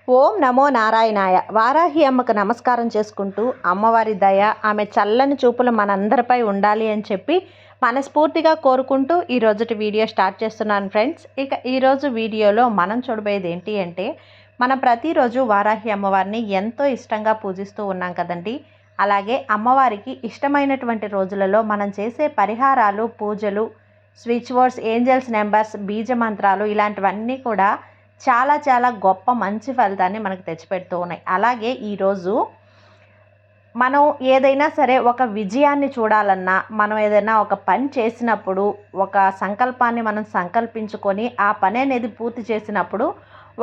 ఓం నమో నారాయణాయ. వారాహి అమ్మకు నమస్కారం చేసుకుంటూ అమ్మవారి దయ, ఆమె చల్లని చూపులు మనందరిపై ఉండాలి అని చెప్పి మనస్ఫూర్తిగా కోరుకుంటూ ఈరోజుటి వీడియో స్టార్ట్ చేస్తున్నాను ఫ్రెండ్స్. ఇక ఈరోజు వీడియోలో మనం చూడబోయేది ఏంటి అంటే, మనం ప్రతిరోజు వారాహి అమ్మవారిని ఎంతో ఇష్టంగా పూజిస్తూ ఉన్నాం కదండి. అలాగే అమ్మవారికి ఇష్టమైనటువంటి రోజులలో మనం చేసే పరిహారాలు, పూజలు, స్విచ్ వర్డ్స్, ఏంజల్స్ నెంబర్స్, బీజ మంత్రాలు ఇలాంటివన్నీ కూడా చాలా చాలా గొప్ప మంచి ఫలితాన్ని మనకు తెచ్చిపెడుతూ ఉన్నాయి. అలాగే ఈరోజు మనం ఏదైనా సరే ఒక విజయాన్ని చూడాలన్నా, మనం ఏదైనా ఒక పని చేసినప్పుడు, ఒక సంకల్పాన్ని మనం సంకల్పించుకొని ఆ పని అనేది పూర్తి చేసినప్పుడు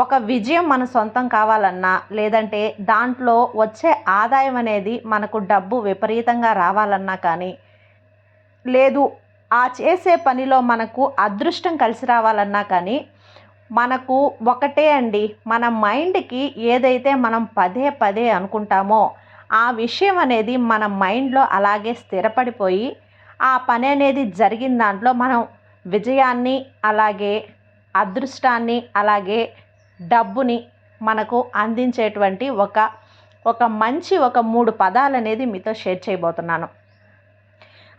ఒక విజయం మన సొంతం కావాలన్నా, లేదంటే దాంట్లో వచ్చే ఆదాయం అనేది మనకు డబ్బు విపరీతంగా రావాలన్నా కానీ, లేదు ఆ చేసే పనిలో మనకు అదృష్టం కలిసి రావాలన్నా కానీ, మనకు ఒకటే అండి, మన మైండ్కి ఏదైతే మనం పదే పదే అనుకుంటామో ఆ విషయం అనేది మన మైండ్లో అలాగే స్థిరపడిపోయి ఆ పని అనేది జరిగిన దాంట్లో మనం విజయాన్ని, అలాగే అదృష్టాన్ని, అలాగే డబ్బుని మనకు అందించేటువంటి ఒక మంచి 3 పదాలు అనేది మీతో షేర్ చేయబోతున్నాను.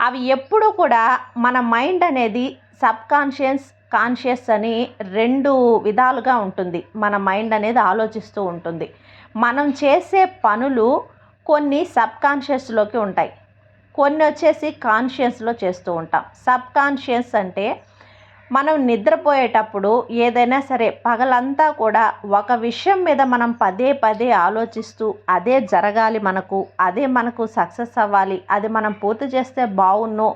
అవి ఎప్పుడూ కూడా మన మైండ్ అనేది సబ్కాన్షియస్, కాన్షియస్ అని 2 విధాలుగా ఉంటుంది. మన మైండ్ అనేది ఆలోచిస్తూ ఉంటుంది. మనం చేసే పనులు కొన్ని సబ్కాన్షియస్లోకి ఉంటాయి, కొన్ని వచ్చేసి కాన్షియస్లో చేస్తూ ఉంటాం. సబ్కాన్షియస్ అంటే మనం నిద్రపోయేటప్పుడు ఏదైనా సరే పగలంతా కూడా ఒక విషయం మీద మనం పదే పదే ఆలోచిస్తూ అదే జరగాలి, అదే మనకు సక్సెస్ అవ్వాలి, అది మనం పూర్తి చేస్తే బాగున్ను,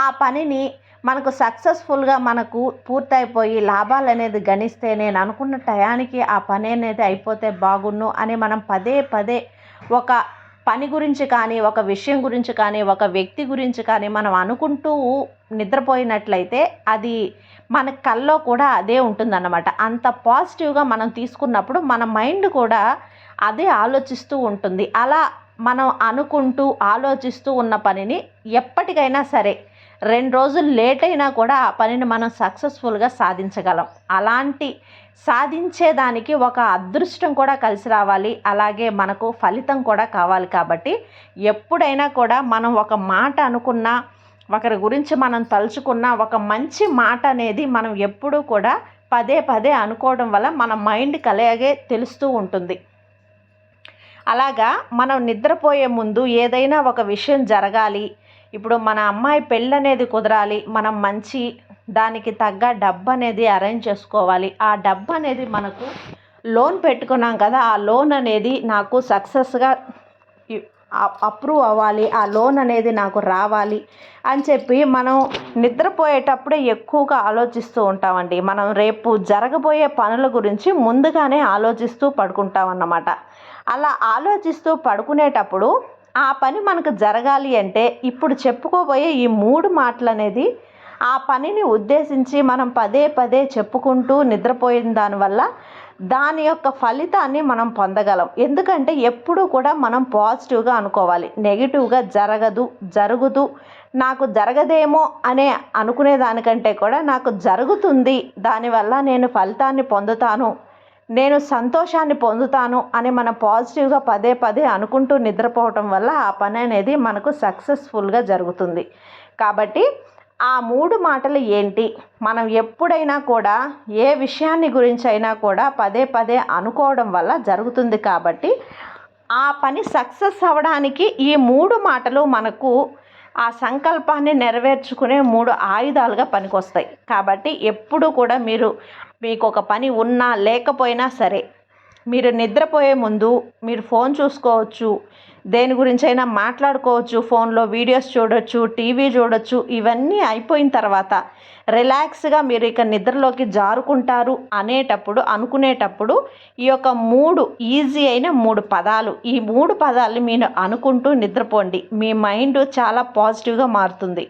ఆ పనిని మనకు సక్సెస్ఫుల్గా మనకు పూర్తయిపోయి లాభాలు అనేది గణిస్తే నేను అనుకున్న టయానికి ఆ పని అనేది అయిపోతే బాగున్ను అని మనం పదే పదే ఒక పని గురించి కానీ, ఒక విషయం గురించి కానీ, ఒక వ్యక్తి గురించి కానీ మనం అనుకుంటూ నిద్రపోయినట్లయితే అది మన కల్లో కూడా అదే ఉంటుందన్నమాట. అంత పాజిటివ్గా మనం తీసుకున్నప్పుడు మన మైండ్ కూడా అదే ఆలోచిస్తూ ఉంటుంది. అలా మనం అనుకుంటూ ఆలోచిస్తూ ఉన్న పనిని ఎప్పటికైనా సరే 2 రోజులు లేట్ అయినా కూడా ఆ పనిని మనం సక్సెస్ఫుల్గా సాధించగలం. అలాంటి సాధించేదానికి ఒక అదృష్టం కూడా కలిసి రావాలి, అలాగే మనకు ఫలితం కూడా కావాలి. కాబట్టి ఎప్పుడైనా కూడా మనం ఒక మాట అనుకున్నా, ఒకరి గురించి మనం తలుచుకున్న ఒక మంచి మాట అనేది మనం ఎప్పుడూ కూడా పదే పదే అనుకోవడం వల్ల మన మైండ్కి అలాగే తెలుస్తూ ఉంటుంది. అలాగా మనం నిద్రపోయే ముందు ఏదైనా ఒక విషయం జరగాలి, ఇప్పుడు మన అమ్మాయి పెళ్ళి అనేది కుదరాలి, మనం మంచి దానికి తగ్గ డబ్బు అనేది అరేంజ్ చేసుకోవాలి, ఆ డబ్బు అనేది మనకు లోన్ పెట్టుకున్నాం కదా, ఆ లోన్ అనేది నాకు సక్సెస్గా అప్రూవ్ అవ్వాలి, ఆ లోన్ అనేది నాకు రావాలి అని చెప్పి మనం నిద్రపోయేటప్పుడే ఎక్కువగా ఆలోచిస్తూ ఉంటామండి. మనం రేపు జరగబోయే పనుల గురించి ముందుగానే ఆలోచిస్తూ పడుకుంటామన్నమాట. అలా ఆలోచిస్తూ పడుకునేటప్పుడు ఆ పని మనకు జరగాలి అంటే ఇప్పుడు చెప్పుకోబోయే ఈ 3 మాటలు అనేది ఆ పనిని ఉద్దేశించి మనం పదే పదే చెప్పుకుంటూ నిద్రపోయిన దానివల్ల దాని యొక్క ఫలితాన్ని మనం పొందగలం. ఎందుకంటే ఎప్పుడూ కూడా మనం పాజిటివ్గా అనుకోవాలి. నెగిటివ్గా జరగదు, నాకు జరగదేమో అనే అనుకునే దానికంటే కూడా నాకు జరుగుతుంది, దానివల్ల నేను ఫలితాన్ని పొందుతాను, నేను సంతోషాన్ని పొందుతాను అని మనం పాజిటివ్గా పదే పదే అనుకుంటూ నిద్రపోవటం వల్ల ఆ పని అనేది మనకు సక్సెస్ఫుల్గా జరుగుతుంది. కాబట్టి ఆ 3 మాటలు ఏంటి, మనం ఎప్పుడైనా కూడా ఏ విషయాన్ని గురించి అయినా కూడా పదే పదే అనుకోవడం వల్ల జరుగుతుంది. కాబట్టి ఆ పని సక్సెస్ అవ్వడానికి ఈ 3 మాటలు మనకు ఆ సంకల్పాన్ని నెరవేర్చుకునే 3 ఆయుధాలుగా పనికొస్తాయి. కాబట్టి ఎప్పుడు కూడా మీకు ఒక పని ఉన్నా లేకపోయినా సరే, మీరు నిద్రపోయే ముందు మీరు ఫోన్ చూసుకోవచ్చు, దేని గురించి అయినా మాట్లాడుకోవచ్చు, ఫోన్లో వీడియోస్ చూడొచ్చు, టీవీ చూడొచ్చు. ఇవన్నీ అయిపోయిన తర్వాత రిలాక్స్గా మీరు ఇక నిద్రలోకి జారుకుంటారు అనుకునేటప్పుడు ఈ యొక్క 3 ఈజీ అయిన 3 పదాలు, ఈ 3 పదాలు మీరు అనుకుంటూ నిద్రపోండి. మీ మైండ్ చాలా పాజిటివ్గా మారుతుంది.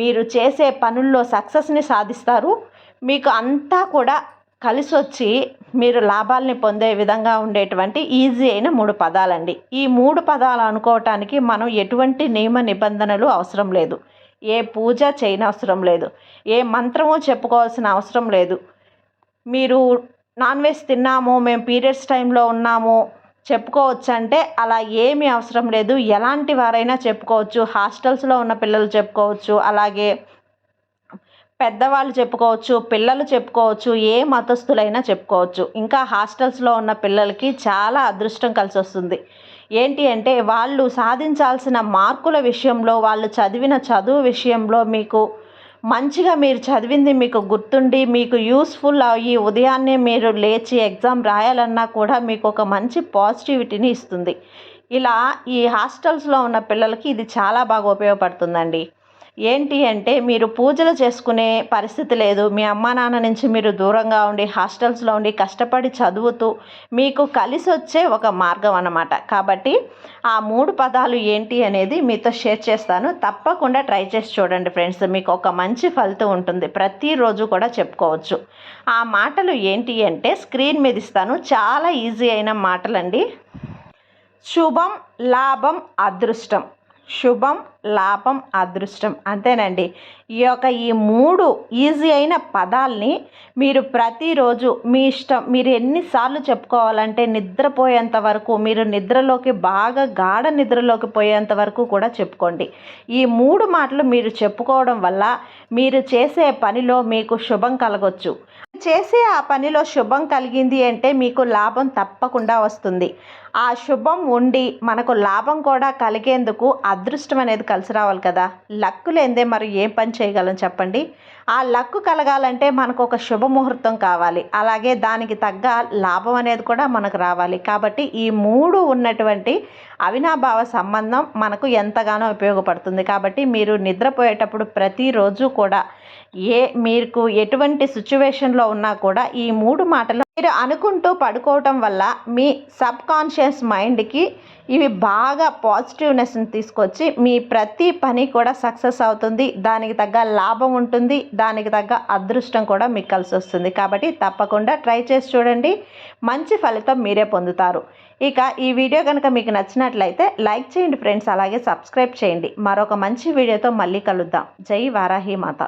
మీరు చేసే పనుల్లో సక్సెస్ని సాధిస్తారు. మీకు అంతా కూడా కలిసి వచ్చి మీరు లాభాలని పొందే విధంగా ఉండేటువంటి ఈజీ అయిన 3 పదాలండి. ఈ 3 పదాలు అనుకోవటానికి మనం ఎటువంటి నియమ నిబంధనలు అవసరం లేదు, ఏ పూజ చేయనవసరం లేదు, ఏ మంత్రము చెప్పుకోవాల్సిన అవసరం లేదు. మీరు నాన్ వెజ్ తిన్నాము, మేము పీరియడ్స్ టైంలో ఉన్నాము చెప్పుకోవచ్చు అంటే అలా ఏమీ అవసరం లేదు. ఎలాంటి వారైనా చెప్పుకోవచ్చు. హాస్టల్స్లో ఉన్న పిల్లలు చెప్పుకోవచ్చు, అలాగే పెద్దవాళ్ళు చెప్పుకోవచ్చు, పిల్లలు చెప్పుకోవచ్చు, ఏ మతస్థులైనా చెప్పుకోవచ్చు. ఇంకా హాస్టల్స్లో ఉన్న పిల్లలకి చాలా అదృష్టం కలిసి వస్తుంది. ఏంటి అంటే వాళ్ళు సాధించాల్సిన మార్కుల విషయంలో, వాళ్ళు చదివిన చదువు విషయంలో మీకు మంచిగా మీరు చదివింది మీకు గుర్తుండి మీకు యూస్ఫుల్ అయ్యి ఉదయాన్నే మీరు లేచి ఎగ్జామ్ రాయాలన్నా కూడా మీకు ఒక మంచి పాజిటివిటీని ఇస్తుంది. ఇలా ఈ హాస్టల్స్లో ఉన్న పిల్లలకి ఇది చాలా బాగా ఉపయోగపడుతుందండి. ఏంటి అంటే మీరు పూజలు చేసుకునే పరిస్థితి లేదు. మీ అమ్మా నాన్న నుంచి మీరు దూరంగా ఉండి హాస్టల్స్లో ఉండి కష్టపడి చదువుతూ మీకు కలిసి వచ్చే ఒక మార్గం అన్నమాట. కాబట్టి ఆ 3 పదాలు ఏంటి అనేది మీతో షేర్ చేస్తాను. తప్పకుండా ట్రై చేసి చూడండి ఫ్రెండ్స్. మీకు ఒక మంచి ఫలితం ఉంటుంది. ప్రతిరోజు కూడా చెప్పుకోవచ్చు. ఆ మాటలు ఏంటి అంటే స్క్రీన్ మీద ఇస్తాను. చాలా ఈజీ అయిన మాటలండి. శుభం, లాభం, అదృష్టం. శుభం, లాభం, అదృష్టం. అంతేనండి. ఈ 3 ఈజీ అయిన పదాల్ని మీరు ప్రతిరోజు మీ ఇష్టం మీరు ఎన్నిసార్లు చెప్పుకోవాలంటే నిద్రపోయేంత వరకు, మీరు నిద్రలోకి బాగా గాఢ నిద్రలోకి పోయేంత వరకు కూడా చెప్పుకోండి. ఈ 3 మాటలు మీరు చెప్పుకోవడం వల్ల మీరు చేసే పనిలో మీకు శుభం కలగొచ్చు. చేసే ఆ పనిలో శుభం కలిగింది అంటే మీకు లాభం తప్పకుండా వస్తుంది. ఆ శుభం ఉండి మనకు లాభం కూడా కలిగేందుకు అదృష్టం అనేది కలిసి రావాలి కదా. లక్కు లేనిదే మరి ఏం పని చేయగలం చెప్పండి. ఆ లక్కు కలగాలంటే మనకు ఒక శుభముహూర్తం కావాలి, అలాగే దానికి తగ్గ లాభం అనేది కూడా మనకు రావాలి. కాబట్టి ఈ 3 ఉన్నటువంటి అవినాభావ సంబంధం మనకు ఎంతగానో ఉపయోగపడుతుంది. కాబట్టి మీరు నిద్రపోయేటప్పుడు ప్రతిరోజు కూడా మీకు ఎటువంటి సిచ్యువేషన్లో ఉన్నా కూడా ఈ 3 మాటలు మీరు అనుకుంటూ పడుకోవటం వల్ల మీ సబ్ కాన్షియస్ మైండ్కి ఇవి బాగా పాజిటివ్నెస్ని తీసుకొచ్చి మీ ప్రతి పని కూడా సక్సెస్ అవుతుంది. దానికి తగ్గ లాభం ఉంటుంది, దానికి తగ్గ అదృష్టం కూడా మీకు కలిసి వస్తుంది. కాబట్టి తప్పకుండా ట్రై చేసి చూడండి. మంచి ఫలితం మీరే పొందుతారు. ఇక ఈ వీడియో కనుక మీకు నచ్చినట్లయితే లైక్ చేయండి ఫ్రెండ్స్, అలాగే సబ్స్క్రైబ్ చేయండి. మరొక మంచి వీడియోతో మళ్ళీ కలుద్దాం. జై వారాహి మాత.